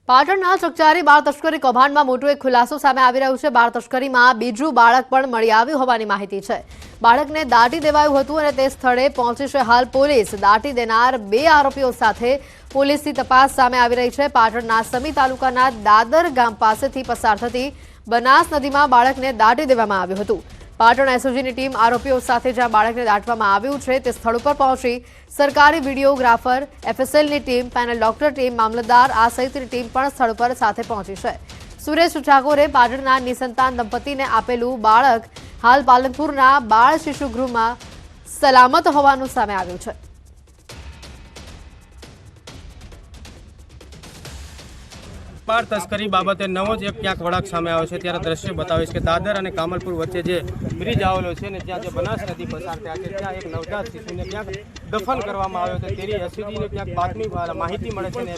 પાટણના ચકચારી બાળ તસ્કરી કૌભાંડમાં મોટો એક ખુલાસો સામે આવી રહ્યો છે। બાળ તસ્કરીમાં બીજું બાળક પણ મળી આવ્યું હોવાની માહિતી છે। બાળકને દાટી દેવાયું હતું અને તે સ્થળે પહોંચી છે હાલ પોલીસ। દાટી દેનાર બે આરોપીઓ સાથે પોલીસની તપાસ સામે આવી રહી છે। પાટણના સમી તાલુકાના દાદર ગામ પાસેથી પસાર થતી બનાસ નદીમાં બાળકને દાટી દેવામાં આવ્યું હતું। પાટણ એસઓજીની ટીમ આરોપીઓ સાથે જ્યાં બાળકને દાટવામાં આવ્યું છે તે સ્થળ ઉપર પહોંચી સરકારી વિડીયોગ્રાફર, એફએસએલની ટીમ, પેનલ ડોક્ટર ટીમ, મામલતદાર આ સહિતની ટીમ પણ સ્થળ પર સાથે પહોંચી છે। સુરેશ ઠાકોરે પાટણના નિસંતાન દંપતીને આપેલું બાળક હાલ પાલનપુરના બાળ શિશુગૃહમાં સલામત હોવાનું સામે આવ્યું છે। બાળ તસ્કરી બાબતે નવો જ એક ક્યાંક વળાંક સામે આવ્યો છે। ત્યારે દ્રશ્ય બતાવીશ કે દાદર અને કામલપુર વચ્ચે જે બ્રિજ આવેલો છે ને ત્યાં જે બનાસ નદી પસાર થયા છે ત્યાં એક નવજાત શિશુને ક્યાંક દફન કરવામાં આવ્યો હતો। તેની એસઓજીને ક્યાંક બાતમી માહિતી મળે છે અને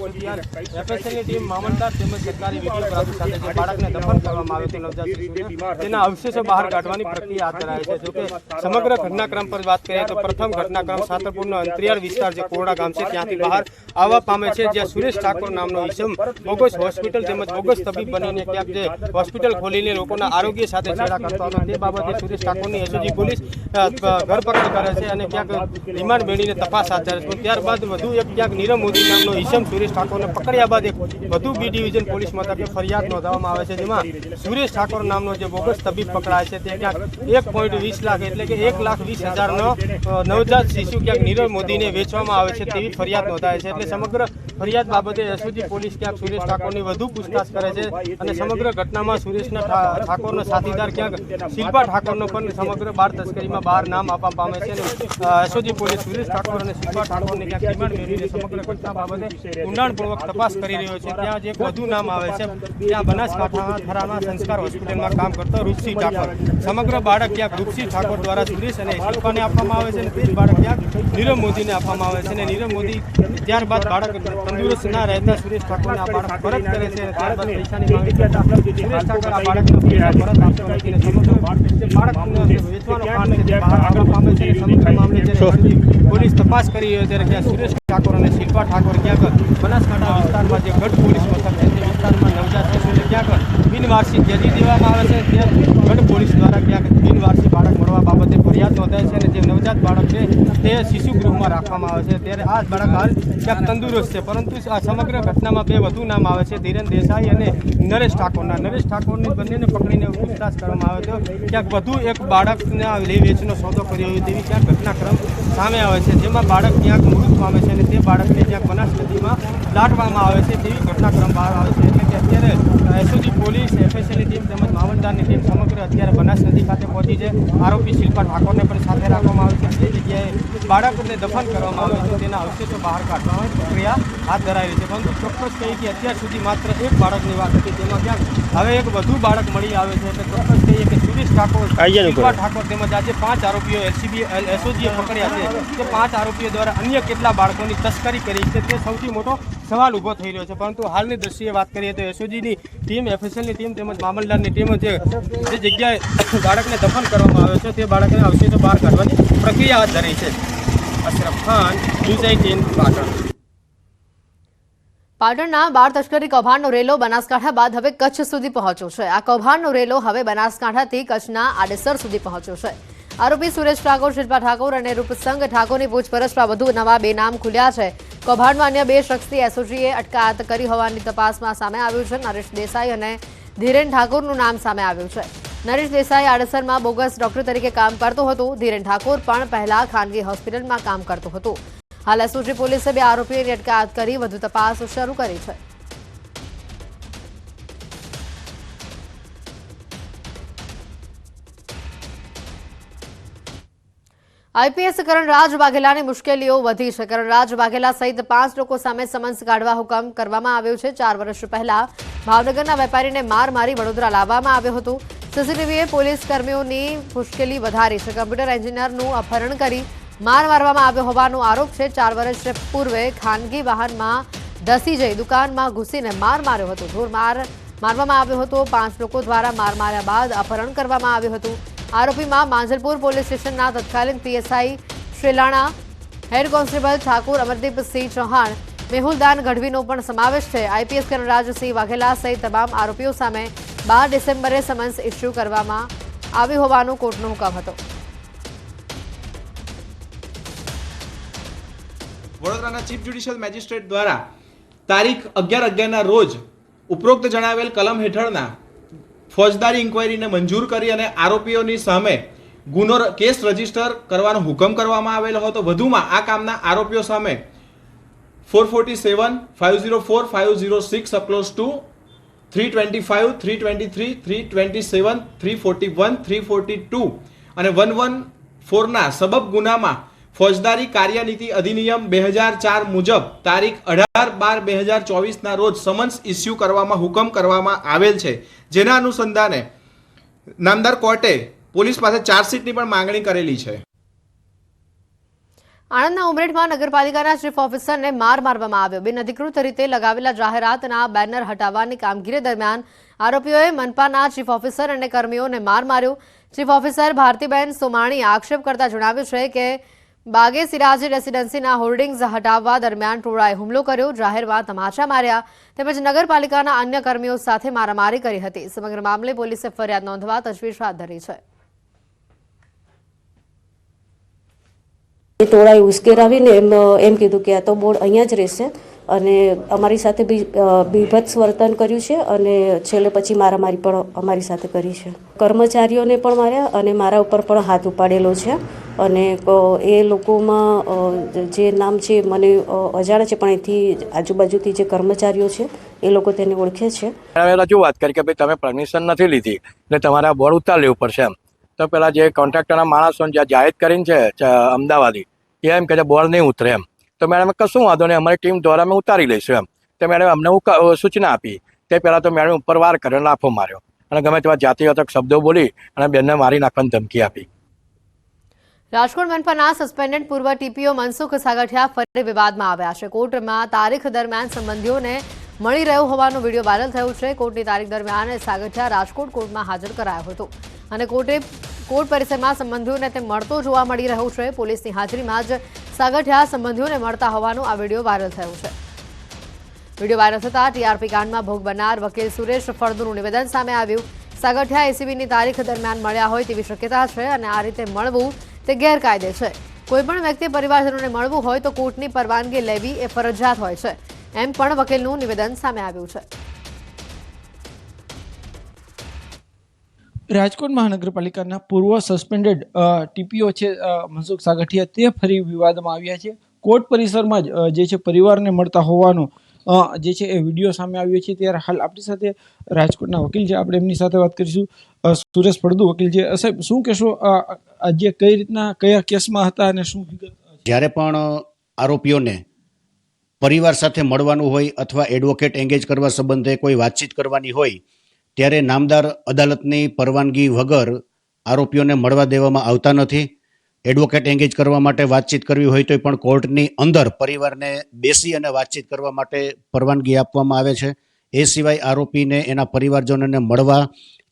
એફએસએલની ટીમ, મામલતદાર તેમજ સરકારી વિડીયોગ્રાફી સાથે જે બાળકને દફન કરવામાં આવ્યો હતો નવજાત શિશુને તેના અવશેષો બહાર કાઢવાની પ્રક્રિયા હાથ ધરાઈ છે। જોકે સમગ્ર ઘટનાક્રમ પર વાત કરીએ તો પ્રથમ ઘટનાક્રમ સાતરપુરનો અંતરિયાળ વિસ્તાર જે કોરડા ગામ છે ત્યાંથી બહાર આવવા પામે છે, જ્યાં સુરેશ ઠાકોર નામનો ઈસમ બોગસ હોસ્પિટલ તેમજ બોગસ તબીબ બનીને ક્યાંક જે હોસ્પિટલ ખોલીને લોકોના આરોગ્ય સાથે છેડા કરતો હતો તે બાબતે સુરેશ ઠાકોરની એસઓજી પોલીસ ધરપકડ કરે છે અને ક્યાંક રિમાન્ડ મેળવીને તપાસ હાથ ધરે છે। ત્યારબાદ વધુ એક ક્યાંક નીરવ મોદી નામનો ઈસમ સુરેશ ઠાકોરને પકડ્યા બાદ એક વધુ બી ડિવિઝન પોલીસ મથકે ફરિયાદ નોંધવામાં આવે છે, જેમાં સુરેશ ઠાકોર નામનો જે બોગસ તબીબ પકડાય છે તે ક્યાંક 1.20 લાખ એટલે કે 1,20,000નો નવજાત શિશુ ક્યાંક નીરવ મોદીને વેચવામાં આવે છે તેવી ફરિયાદ નોંધાય છે। એટલે સમગ્ર ફરિયાદ બાબતે એસઓજી પોલીસ ક્યાંક સુરેશ ઠાકોરની વધુ પૂછતાછ કરે છે અને સમગ્ર ઘટનામાં સુરેશના ઠાકોરનો સાથીદાર ક્યાંક શિલ્પા ઠાકોરનો પણ સમગ્ર બાળ તસ્કરીમાં બહાર નામ આપવા પામે છે અને એસઓજી પોલીસ સુરેશ ઠાકોર અને શિલ્પા ઠાકોરને ક્યાંક રિમાન્ડ મેળવીને સમગ્ર ઘટના બાબતે ઊંડાણપૂર્વક તપાસ કરી રહ્યો છે। ત્યાં જે વધુ નામ આવે છે ત્યાં બનાસકાંઠાના થરાના સંસ્કાર હોસ્પિટલમાં કામ કરતો રૂપસિંહ ઠાકોર, સમગ્ર બાળક ક્યાંક રૂપસિંહ ઠાકોર દ્વારા સુરેશ અને શિલ્પાને આપવામાં આવે છે અને તે જ બાળક ક્યાંક નીરવ મોદીને આપવામાં આવે છે અને નીરવ મોદી ત્યારબાદ બાળક તંદુરસ્ત ના રહેતા સુરેશ ઠાકોરને આ બાળક પરત કરે છે અને ત્યારબાદ પૈસાની માંગણી કરતા સુરેશ ઠાકોર આ બાળકનો પૈસા પરત આપતો નથી અને સમગ્ર બાળકને વેચવાનો કાંડ છે તે બહાર આવવા પામે છે। સમગ્ર મામલે જ્યારે પોલીસ તપાસ કરી રહ્યો ત્યારે ત્યાં સુરેશ ઠાકોર અને શિલ્પા ઠાકોર ક્યાંક બનાસકાંઠા વિસ્તારમાં જે ગઢ પોલીસ મથક છે તે વિસ્તારમાં નવજાત શિશુને ક્યાંક બિનવારસી ત્યજી દેવામાં આવે છે। ત્યાં ગઢ પોલીસ દ્વારા ક્યાંક બિનવારસી બાળક મળવા બાબતે ફરિયાદ નોંધાય છે અને જે નવજાત બાળક છે તે શિશુગૃહમાં રાખવામાં આવે છે। ત્યારે આ બાળક હાલ ક્યાંક તંદુરસ્ત છે, પરંતુ આ સમગ્ર ઘટનામાં બે વધુ નામ આવે છે, ધીરેન દેસાઈ અને નરેશ ઠાકોરના। નરેશ ઠાકોરને બંનેને પકડીને પૂછતાછ કરવામાં આવ્યો હતો। ક્યાંક વધુ એક બાળકના લે વેચનો સોદો કર્યો હોય તેવી ક્યાંક ઘટનાક્રમ સામે આવે છે, જેમાં બાળક ક્યાંક મૃત પામે છે અને તે બાળકને ક્યાંક બનાસ નદીમાં દાટવામાં આવે છે તેવી ઘટનાક્રમ બહાર આવે છે। એટલે કે અત્યારે એસઓજી પોલીસ, એફએસએલની ટીમ તેમજ મામલતદારની ટીમ સમગ્ર અત્યારે બનાસ નદી ખાતે પહોંચી છે। આરોપી શિલ્પા ઠાકોરને પણ સાથે રાખવામાં આવે છે, તે જગ્યાએ બાળકને દફન કરવામાં આવે છે, તેના અવશેષો બહાર કાઢવાની પ્રક્રિયા હાથ ધરાઈ રહી છે। પરંતુ ચોક્કસ કહીએ કે અત્યાર સુધી માત્ર એક બાળકની વાત હતી, તેમાં ક્યાંક હવે એક વધુ બાળક મળી આવે છે। એટલે ચોક્કસ કહીએ કે સુરેશ ઠાકોર, શિલ્પા ઠાકોર તેમજ આજે 5 આરોપીઓ એસઓજીએ પકડ્યા છે, તે 5 આરોપીઓ દ્વારા અન્ય કેટલા બાળકોની તસ્કરી કરી છે તે સૌથી મોટો સવાલ ઊભો થઈ રહ્યો છે। પરંતુ હાલની દ્રષ્ટિએ વાત કરીએ તો એસઓજીની ટીમ, એફએસએલની ટીમ તેમજ મામલતદારની ટીમ જે જગ્યાએ બાળકને દફન કરવામાં આવ્યો છે તે બાળકને અવશેષો બહાર કાઢવાની પ્રક્રિયા હાથ ધરી છે। અશરફ ખાન, ન્યૂઝ 18 પાટણ। પાટણના બાળ તસ્કરી કૌભાંડનો રેલો બનાસકાંઠા બાદ હવે કચ્છ સુધી પહોંચ્યો છે। આ કૌભાંડનો રેલો હવે બનાસકાંઠાથી કચ્છના આડેસર સુધી પહોંચ્યો છે। આરોપી સુરેશ ઠાકોર, શિલ્પા ઠાકોર અને રૂપસંગ ઠાકોરની પૂછપરછમાં વધુ નવા બે નામ ખુલ્યા છે। કૌભાંડમાં અન્ય બે શખ્સની એસઓજીએ અટકાયત કરી હોવાની તપાસમાં સામે આવ્યું છે। નરેશ દેસાઈ અને ધીરેન ઠાકોરનું નામ સામે આવ્યું છે। નરેશ દેસાઈ આડેસરમાં બોગસ ડોક્ટર તરીકે કામ કરતો હતો। ધીરેન ઠાકોર પણ પહેલા ખાનગી હોસ્પિટલમાં કામ કરતો હતો। હાલ એસઓજી પોલીસે બે આરોપીઓની અટકાયત કરી વધુ તપાસ શરૂ કરી છે। આઈપીએસ કરણરાજ વાઘેલાની મુશ્કેલીઓ વધી છે। કરણરાજ વાઘેલા સહિત 5 લોકો સામે સમન્સ કાઢવા હુકમ કરવામાં આવ્યો છે। 4 વર્ષ પહેલા ભાવનગરના વેપારીને માર મારી વડોદરા લાવવામાં આવ્યો હતો। સીસીટીવીએ પોલીસ કર્મીઓની મુશ્કેલી વધારી છે। કમ્પ્યુટર એન્જિનિયરનું અપહરણ કરી માર મારવામાં આવ્યો હોવાનો આરોપ છે। 4 વર્ષ પૂર્વે ખાનગી વાહનમાં ધસી જઈ દુકાનમાં ઘૂસીને માર માર્યો હતો। ઢોર મારવામાં આવ્યો હતો। 5 લોકો દ્વારા માર માર્યા બાદ અપહરણ કરવામાં આવ્યું હતું। આરોપીમાં માંજલપુર પોલીસ સ્ટેશનના તત્કાલીન PSI Shrilana, head constable Thakor Amardeepsinh Chauhan, Mehuldan ગઢવીનો પણ સમાવેશ છે. આઈપીએસ કનરાજસિંહ વાઘેલા સહિત તમામ આરોપીઓ સામે 12 ડિસેમ્બરે સમન્સ ઇસ્યુ કરવામાં આવ્યું હોવાનું કોર્ટનો હુકમ હતો. વડોદરાના ચીફ જ્યુડિશિયલ મેજિસ્ટ્રેટ દ્વારા તારીખ 11/11ના રોજ ઉપરોક્ત જણાવેલ કલમ હેઠળના ફોજદારી ઇન્કવાયરીને મંજૂર કરી અને આરોપીઓની સામે કેસ રજીસ્ટર કરવાનો હુકમ કરવામાં આવેલો હતો. વધુમાં આ કામના આરોપીઓ સામે 447, 504, 506 અપક્લોઝ 2, 325, 323, 327, 341, 342 અને 114ના સબબ ગુનામાં ફોજદારી કાર્યનીતિ અધિનિયમ 2004 મુજબ તારીખ 18/12/2024ના રોજ સમન્સ ઇસ્યુ કરવામાં હુકમ કરવામાં આવેલ છે. જેના અનુસંધાને નામદાર કોર્ટે પોલીસ પાસે ચાર્જશીટની પણ માંગણી કરેલી છે. આણંદના ઉમરેઠમાં નગરપાલિકાના ચીફ ઓફિસરને માર મારવામાં આવ્યો. બિનઅધિકૃત રીતે લગાવેલા જાહેરાતના બેનર હટાવવાની કામગીરી દરમિયાન આરોપીઓએ મનપાના ચીફ ઓફિસર અને કર્મીઓને માર માર્યો. ચીફ ઓફિસર ભારતીબેન સોમાણીએ આક્ષેપ કરતા જણાવ્યું છે કે બાગે સિરાજી રેસીડેન્સીના હોર્ડિંગ્સ હટાવવા દરમિયાન ટોળાએ હુમલો કર્યો, જાહેરમાં તમાચા માર્યા તેમજ નગરપાલિકાના અન્ય કર્મીઓ સાથે મારામારી કરી હતી. સમગ્ર મામલે પોલીસે ફરિયાદ નોંધવા તજવીજ હાથ ધરી છે. ટોળાએ ઉશ્કેરાવીને એમ કીધું કે આ તો બોર્ડ અહીંયા જ રહેશે અને અમારી સાથે બીભત્સ વર્તન કર્યું છે અને છેલ્લે પછી મારામારી પણ અમારી સાથે કરી છે. કર્મચારીઓને પણ માર્યા અને મારા ઉપર પણ હાથ ઉપાડેલો છે અને એ લોકોમાં જે નામ છે મને અજાણ છે પણ અહીંથી આજુબાજુથી જે કર્મચારીઓ છે એ લોકો તેને ઓળખે છે. રજૂઆત કરી કે ભાઈ તમે પરમિશન નથી લીધી એટલે તમારે બોર્ડ ઉતાર લેવું પડશે એમ. તો પેલા જે કોન્ટ્રાક્ટરના માણસોને જ્યાં જાહેર કરીને છે અમદાવાદી એ એમ કે બોર્ડ નહીં ઉતરે એમ. તો મેડમ કશું વાંધો નહીં, અમારી ટીમ દ્વારા અમે ઉતારી લઈશું એમ. તો મેડમ અમને સૂચના આપી તે પહેલાં તો મેડમ ઉપર વાર કર્યો, લાફો માર્યો અને ગમે તેવા જાતિવાચક શબ્દો બોલી અને બેનને મારી નાખવાની ધમકી આપી. રાજકોટ મનપાના સસ્પેન્ડેડ પૂર્વ ટીપીઓ મનસુખ સાગઠિયા ફરી વિવાદમાં આવ્યા છે. કોર્ટમાં તારીખ દરમિયાન સંબંધીઓને મળી રહ્યો હોવાનો વિડીયો વાયરલ થયો છે. કોર્ટની તારીખ દરમિયાન સાગઠિયા રાજકોટ કોર્ટમાં હાજર કરાયો હતો અને કોર્ટ પરિસરમાં સંબંધીઓને તે મળતો જોવા મળી રહ્યો છે. પોલીસની હાજરીમાં જ સાગઠિયા સંબંધીઓને મળતા હોવાનો આ વિડીયો વાયરલ થયો છે. વિડીયો વાયરલ થતાં ટીઆરપી કાંડમાં ભોગ બનનાર વકીલ સુરેશ ફળદુનું નિવેદન સામે આવ્યું. સાગઠિયા એસીબીની તારીખ દરમિયાન મળ્યા હોય તેવી શક્યતા છે અને આ રીતે મળવું તે ગેરકાયદે છે. કોઈપણ વ્યક્તિ પરિવારજનોને મળવું હોય તો કોર્ટની પરવાનગી લેવી એ ફરજિયાત હોય છે, એમ પણ વકીલનું નિવેદન સામે આવ્યું છે. રાજકોટ મહાનગરપાલિકાના પૂર્વ સસ્પેન્ડેડ ટીપીઓ છે મનસુખ સાગઠિયા તે ફરી વિવાદમાં આવ્યા છે. કોર્ટ પરિસરમાં જ જે છે પરિવારને મળતા હોવાનો જે છે એ વિડીયો સામે આવ્યો છે. ત્યારે હાલ આપણી સાથે રાજકોટના વકીલ છે, આપણે એમની સાથે વાત કરીશું. સુરેશ ફળદુ વકીલ છે. સાહેબ, શું કહેશો, જે કઈ રીતના કયા કેસમાં હતા અને શું વિગત? જ્યારે પણ આરોપીઓને પરિવાર સાથે મળવાનું હોય અથવા એડવોકેટ એંગેજ કરવા સંબંધે કોઈ વાતચીત કરવાની હોય ત્યારે નામદાર અદાલતની પરવાનગી વગર આરોપીઓને મળવા દેવામાં આવતા નથી. એડવોકેટ એંગેજ કરવા માટે વાતચીત કરવી હોય તો પણ કોર્ટની અંદર પરિવારને બેસી અને વાતચીત કરવા માટે પરવાનગી આપવામાં આવે છે. એ સિવાય આરોપીને એના પરિવારજનોને મળવા,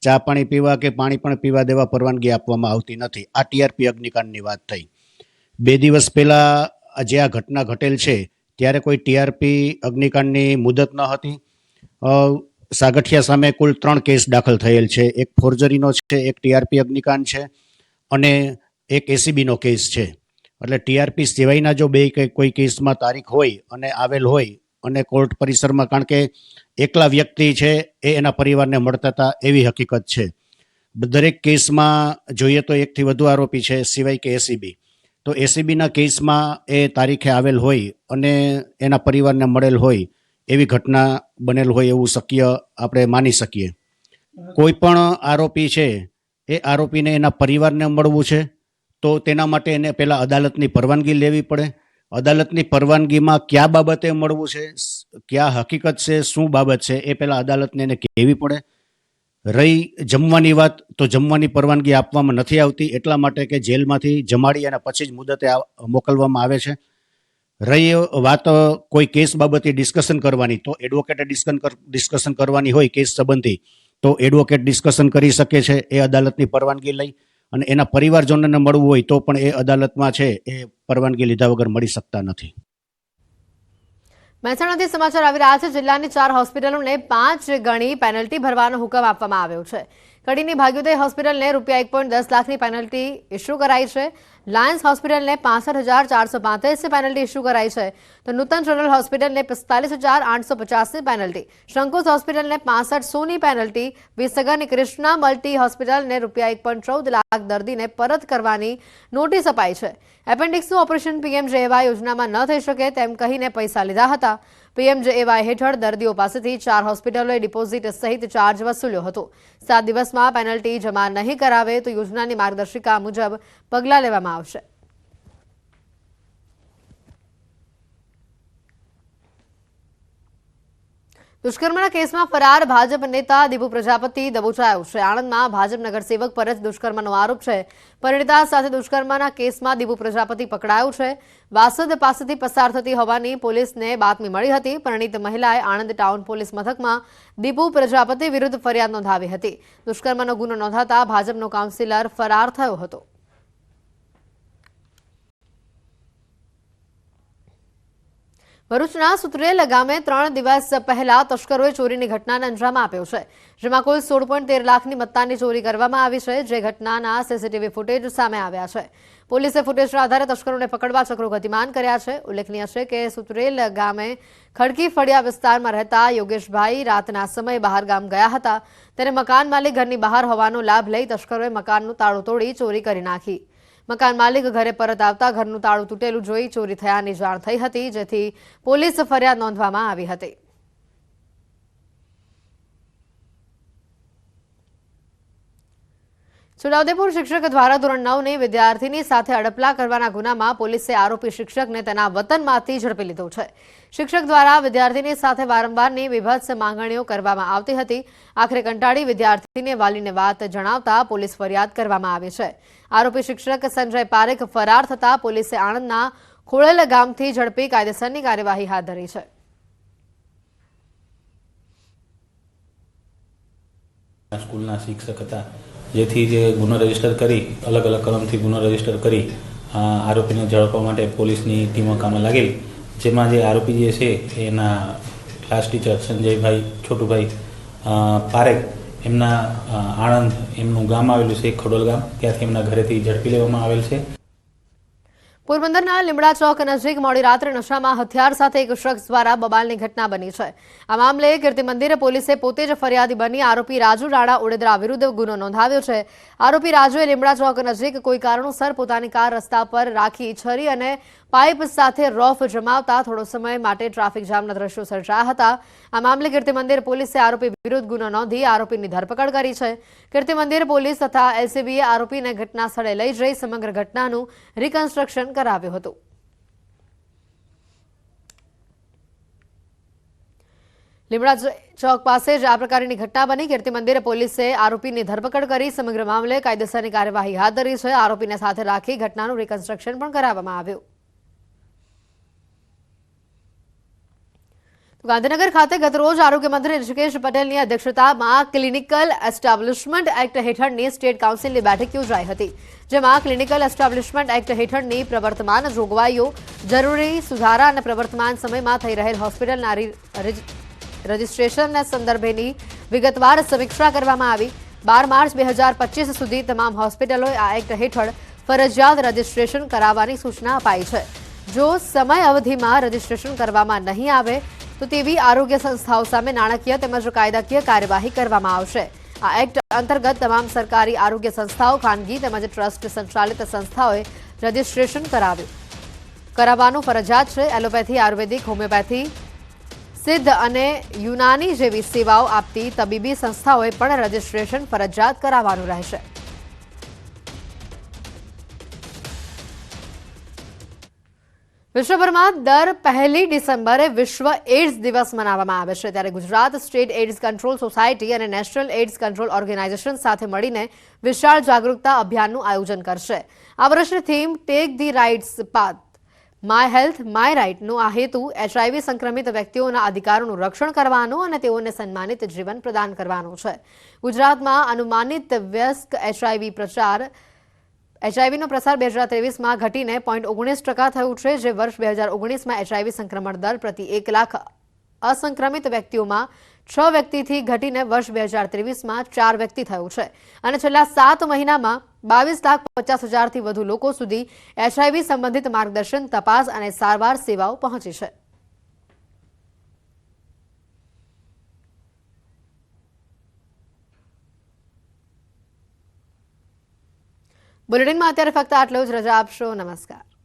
ચા પાણી પીવા કે પાણી પણ પીવા દેવા પરવાનગી આપવામાં આવતી નથી. આ ટીઆરપી અગ્નિકાંડની વાત થઈ. 2 દિવસ પહેલાં જે આ ઘટના ઘટેલ છે ત્યારે કોઈ ટીઆરપી અગ્નિકાંડની મુદત ન હતી. સાગઠિયા સામે કુલ 3 કેસ દાખલ થયેલ છે. એક ફોર્જરીનો છે, એક ટીઆરપી અગ્નિકાંડ છે અને એક એસીબીનો કેસ છે. એટલે ટીઆરપી સિવાયના જો કોઈ કેસમાં તારીખ હોય અને આવેલ હોય અને કોર્ટ પરિસરમાં, કારણ કે એકલા વ્યક્તિ છે એ એના પરિવારને મળતા હતા એવી હકીકત છે. દરેક કેસમાં જોઈએ તો 1 થી વધુ આરોપી છે સિવાય કે એસીબી. તો એસીબીના કેસમાં એ તારીખે આવેલ હોય અને એના પરિવારને મળેલ હોય એવી ઘટના બનેલ હોય એવું શક્ય આપણે માની શકીએ. કોઈ પણ આરોપી છે એ આરોપીને એના પરિવારને મળવું છે તો તેના માટે એને પહેલાં અદાલતની પરવાનગી લેવી પડે. અદાલતની પરવાનગીમાં કયા બાબતે મળવું છે, કયા હકીકત છે, શું બાબત છે એ પહેલાં અદાલતને એને કહેવી પડે. રહી જમવાની વાત, તો જમવાની પરવાનગી આપવામાં નથી આવતી એટલા માટે કે જેલમાંથી જમાડી અને પછી જ મુદતે મોકલવામાં આવે છે. રહી વાત કોઈ કેસ બાબતે ડિસ્કશન કરવાની, તો એડવોકેટે ડિસ્કશન કરવાની હોય કેસ સંબંધી તો એડવોકેટ ડિસ્કશન કરી શકે છે એ અદાલતની પરવાનગી લઈ. અને એના પરિવારજનોને મળવું હોય તો પણ એ અદાલતમાં છે એ પરવાનગી લીધા વગર મળી શકતા નથી. મહેસાણાથી સમાચાર આવી રહ્યા છે. જિલ્લાની 4 હોસ્પિટલોને 5 ગણી પેનલ્ટી ભરવાનો હુકમ આપવામાં આવ્યો છે. કડીની ભાગ્યોદય હોસ્પિટલને ₹1.10 લાખની પેનલ્ટી ઇસ્યુ કરાઈ છે. લાયન્સ હોસ્પિટલને 65,435 પેનલ્ટી ઇસ્યુ કરાઈ છે, તો નૂતન જનરલ હોસ્પિટલને 45,850ની પેનલ્ટી, શંકુસ હોસ્પિટલને 65,100ની પેનલ્ટી, વિસનગરની કૃષ્ણા મલ્ટી હોસ્પિટલને ₹1.14 લાખ દર્દીને પરત કરવાની નોટિસ અપાઈ છે. એપેન્ડિક્સનું ઓપરેશન PMJAY યોજનામાં ન થઈ શકે તેમ કહીને પૈસા લીધા હતા. PMJAY હેઠળ દર્દીઓ પાસેથી 4 હોસ્પિટલોએ ડિપોઝિટ સહિત ચાર્જ વસૂલ્યો હતો. 7 દિવસમાં પેનલ્ટી જમા નહીં કરાવે તો યોજનાની માર્ગદર્શિકા મુજબ પગલાં લેવામાં આવશે. દુષ્કર્મના કેસમાં ફરાર ભાજપ નેતા દીપુ પ્રજાપતિ દબોચાયો છે. આણંદમાં ભાજપ નગરસેવક પર જ દુષ્કર્મનો આરોપ છે. પરિણીતા સાથે દુષ્કર્મના કેસમાં દીપુ પ્રજાપતિ પકડાયો છે. વાસદ પાસેથી પસાર થતી હોવાની પોલીસને બાતમી મળી હતી. પરિણીત મહિલાએ આણંદ ટાઉન પોલીસ મથકમાં દીપુ પ્રજાપતિ વિરુદ્ધ ફરિયાદ નોંધાવી હતી. દુષ્કર્મનો ગુનો નોંધાતા ભાજપનો કાઉન્સિલર ફરાર થયો હતો. ભરૂચના સુત્રેલ ગામે 3 દિવસ પહેલા તસ્કરોએ ચોરીની ઘટનાને અંજામ આપ્યો છે, જેમાં કુલ 16.13 લાખની મત્તાની ચોરી કરવામાં આવી છે, જે ઘટનાના CCTV ફૂટેજ સામે આવ્યા છે. પોલીસે ફૂટેજના આધારે તસ્કરોને પકડવા ચક્રો ગતિમાન કર્યા છે. ઉલ્લેખનીય છે કે સુત્રેલ ગામે ખડકી ફળિયા વિસ્તારમાં રહેતા યોગેશભાઈ રાતના સમયે બહાર ગામ ગયા હતા. ત્યારે મકાન માલિક ઘરની બહાર હોવાનો લાભ લઈ તસ્કરોએ મકાનનું તાળું તોડી ચોરી કરી નાખી. મકાન માલિક ઘરે પરત આવતા ઘરનું તાળું તૂટેલું જોઈ ચોરી થયાની જાણ થઈ હતી, જેથી પોલીસ ફરિયાદ નોંધવામાં આવી હતી. છોટાઉદેપુર શિક્ષક દ્વારા ધોરણ 9ની વિદ્યાર્થીની સાથે અડપલા કરવાના ગુનામાં પોલીસે આરોપી શિક્ષકને તેના વતનમાંથી ઝડપી લીધો છે. શિક્ષક દ્વારા વિદ્યાર્થીની સાથે વારંવારની વિભત્સ માંગણીઓ કરવામાં આવતી હતી. આખરે કંટાળી વિદ્યાર્થીને વાલીને વાત જણાવતા પોલીસ ફરિયાદ કરવામાં આવી છે. આરોપી શિક્ષક સંજય પારેખ ફરાર થતા પોલીસે આણંદના ખોળેલ ગામથી ઝડપી કાયદેસરની કાર્યવાહી હાથ ધરી છે. સ્કૂલના શિક્ષક હતા, જેથી જે ગુનો રજીસ્ટર કરી અલગ અલગ કલમથી ગુનો રજીસ્ટર કરી આરોપીને ઝડપવા માટે પોલીસની ટીમો કામમાં લાગેલી, જેમાં જે આરોપી જે છે એના ક્લાસ ટીચર સંજયભાઈ છોટુભાઈ પારેખ, એમના આણંદ એમનું ગામ આવેલું છે ખડોલ ગામ, ત્યાંથી એમના ઘરેથી ઝડપી લેવામાં આવેલ છે. પોરબંદરના લીમડા ચોક નજીક મોડી રાત્રે નશામાં હથિયાર સાથે એક શખ્સ દ્વારા બબાલની ઘટના બની છે. આ મામલે કીર્તિ મંદિર પોલીસે પોતે જ ફરિયાદી બની આરોપી રાજુ રાણા ઉડેદરા વિરુદ્ધ ગુનો નોંધાવ્યો છે. આરોપી રાજુએ લીમડા ચોક નજીક કોઈ કારણોસર પોતાની કાર રસ્તા પર રાખી છરી અને પાઇપ સાથે રોફ જમાવતા થોડો સમય માટે ટ્રાફિક જામના દ્રશ્યો સર્જાયા હતા. આ મામલે કીર્તિ મંદિર પોલીસે આરોપી વિરુદ્ધ ગુનો નોંધી આરોપીની ધરપકડ કરી છે. કીર્તિ મંદિર પોલીસ તથા LCBએ આરોપીને ઘટના સ્થળે લઈ જઈ સમગ્ર ઘટનાનું રિકન્સ્ટ્રક્શન કરાવ્યું હતું. લીમડા ચોક પાસે જ આ પ્રકારની ઘટના બની. કીર્તિ મંદિર પોલીસે આરોપીની ધરપકડ કરી સમગ્ર મામલે કાયદેસરની કાર્યવાહી હાથ ધરી છે. આરોપીને સાથે રાખી ઘટનાનું રિકન્સ્ટ્રક્શન પણ કરાવવામાં આવ્યું. ગાંધીનગર ખાતે ગતરોજ આરોગ્ય મંત્રી ઋષિકેશ પટેલની અધ્યક્ષતામાં ક્લિનિકલ એસ્ટાબ્લિશમેન્ટ એક્ટ હેઠળની સ્ટેટ કાઉન્સિલની બેઠક યોજાઈ હતી, જેમાં ક્લિનિકલ એસ્ટાબ્લિશમેન્ટ એક્ટ હેઠળની પ્રવર્તમાન જોગવાઈઓ, જરૂરી સુધારા અને પ્રવર્તમાન સમયમાં થઈ રહેલ હોસ્પિટલના રજિસ્ટ્રેશન સંદર્ભેની વિગતવાર સમીક્ષા કરવામાં આવી. 12 માર્ચ 2025 સુધી તમામ હોસ્પિટલોએ આ એક્ટ હેઠળ ફરજિયાત રજિસ્ટ્રેશન કરાવવાની સૂચના અપાઈ છે. જો સમય અવધિમાં રજિસ્ટ્રેશન કરવામાં નહીં આવે તો તેવી આરોગ્ય સંસ્થાઓ સામે નાણાકીય તેમજ કાયદાકીય કાર્યવાહી કરવામાં આવશે. આ એક્ટ અંતર્ગત તમામ સરકારી આરોગ્ય સંસ્થાઓ, ખાનગી તેમજ ટ્રસ્ટ સંચાલિત સંસ્થાઓએ રજિસ્ટ્રેશન કરાવવાનું ફરજિયાત છે. એલોપેથી, આયુર્વેદિક, હોમિયોપેથી, સિદ્ધ અને યુનાની જેવી સેવાઓ આપતી તબીબી સંસ્થાઓએ પણ રજિસ્ટ્રેશન ફરજિયાત કરાવવાનું રહેશે. વિશ્વભરમાં દર 1 ડિસેમ્બરે વિશ્વ એઇડ્સ દિવસ મનાવવામાં આવે છે, ત્યારે Gujarat state AIDS control society અને નેશનલ એઇડ્સ કંટ્રોલ ઓર્ગેનાઇઝેશન સાથે મળીને વિશાળ જાગૃતતા અભિયાનનું આયોજન કરશે. આ વર્ષની theme take the rights path, my health my રાઇટનો આ હેતુ HIV સંક્રમિત વ્યક્તિઓના અધિકારોનું રક્ષણ કરવાનો અને તેઓને સન્માનિત જીવન પ્રદાન કરવાનો છે. ગુજરાતમાં અનુમાનિત વયસ્ક HIV પ્રચાર એચઆઈવીનો પ્રસાર 2023માં ઘટીને 0.19% થયું છે, જે વર્ષ 2019માં એચઆઈવી સંક્રમણ દર પ્રતિ 1 લાખ અસંક્રમિત વ્યક્તિઓમાં 6 વ્યક્તિથી ઘટીને વર્ષ 2023માં 4 વ્યક્તિ થયું છે અને છેલ્લા 7 મહિનામાં 22,50,000થી વધુ લોકો સુધી એચઆઈવી સંબંધિત માર્ગદર્શન, તપાસ અને સારવાર સેવાઓ પહોંચી છે. બુલેટિનમાં અત્યારે ફક્ત આટલું જ. રજા આપશો. નમસ્કાર.